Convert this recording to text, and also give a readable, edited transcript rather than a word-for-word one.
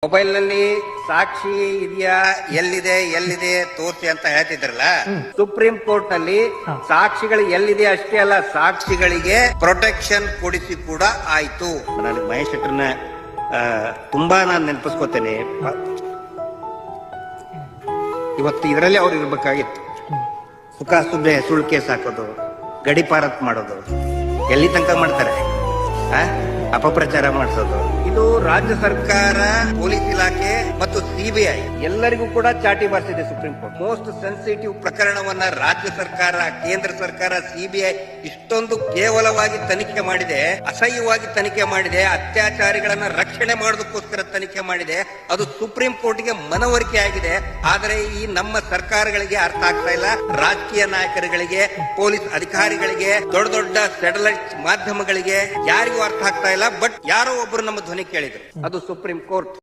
Mobile ನಲ್ಲಿ ಸಾಕ್ಷಿ ಇದೆಯಾ, ಎಲ್ಲಿದೆ ತೋರಿಸಿ ಅಂತ ಹೇಳ್ತಿದ್ರಲ್ಲ. ಸುಪ್ರೀಂ ಕೋರ್ಟ್ ನಲ್ಲಿ ಸಾಕ್ಷಿಗಳು ಎಲ್ಲಿದೆ ಅಷ್ಟೇ ಅಲ್ಲ, ಸಾಕ್ಷಿಗಳಿಗೆ ಪ್ರೊಟೆಕ್ಷನ್ ಕೊಡಿಸಿ ಕೂಡ ಆಯ್ತು. ನಾನು ಮಹೇಶ್ ಶೆಟ್ಟರ್ನ ತುಂಬಾ ನಾನು ನೆನಪಿಸ್ಕೋತೇನೆ. ಇವತ್ತು ಇದರಲ್ಲಿ ಅವ್ರು ಇರ್ಬೇಕಾಗಿತ್ತು. ಸುಮ್ಮನೆ ಸುಳ್ಳು ಕೇಸ್ ಹಾಕೋದು, ಗಡಿಪಾರತ್ ಮಾಡೋದು, ಎಲ್ಲಿ ತನಕ ಮಾಡ್ತಾರೆ, ಅಪಪ್ರಚಾರ ಮಾಡಿಸೋದು. ಇದು ರಾಜ್ಯ ಸರ್ಕಾರ, ಪೊಲೀಸ್ ಇಲಾಖೆ ಮತ್ತು ಸಿಬಿಐ ಎಲ್ಲರಿಗೂ ಕೂಡ ಚಾಟಿ ಬಾರಿಸಿದೆ ಸುಪ್ರೀಂ ಕೋರ್ಟ್. ಮೋಸ್ಟ್ ಸೆನ್ಸಿಟಿವ್ ಪ್ರಕರಣವನ್ನ ರಾಜ್ಯ ಸರ್ಕಾರ, ಕೇಂದ್ರ ಸರ್ಕಾರ, ಸಿಬಿಐ ಇಷ್ಟೊಂದು ಕೇವಲವಾಗಿ ತನಿಖೆ ಮಾಡಿದೆ, ಅಸಹ್ಯವಾಗಿ ತನಿಖೆ ಮಾಡಿದೆ, ಅತ್ಯಾಚಾರಿಗಳನ್ನ ರಕ್ಷಣೆ ಮಾಡೋದಕ್ಕೋಸ್ಕರ ತನಿಖೆ ಮಾಡಿದೆ. ಅದು ಸುಪ್ರೀಂ ಕೋರ್ಟ್ಗೆ ಮನವರಿಕೆ ಆಗಿದೆ. ಆದರೆ ಈ ನಮ್ಮ ಸರ್ಕಾರಗಳಿಗೆ ಅರ್ಥ ಆಗ್ತಾ ಇಲ್ಲ. ರಾಜಕೀಯ ನಾಯಕರುಗಳಿಗೆ, ಪೊಲೀಸ್ ಅಧಿಕಾರಿಗಳಿಗೆ, ದೊಡ್ಡ ದೊಡ್ಡ ಸ್ಯಾಟಲೈಟ್ ಮಾಧ್ಯಮಗಳಿಗೆ ಯಾರಿಗೂ ಅರ್ಥ ಆಗ್ತಾ ಇಲ್ಲ. ಬಟ್ ಯಾರೋ ಒಬ್ರು ನಮ್ಮ ಧ್ವನಿ ಕೇಳಿದ್ರು, ಅದು ಸುಪ್ರೀಂ ಕೋರ್ಟ್.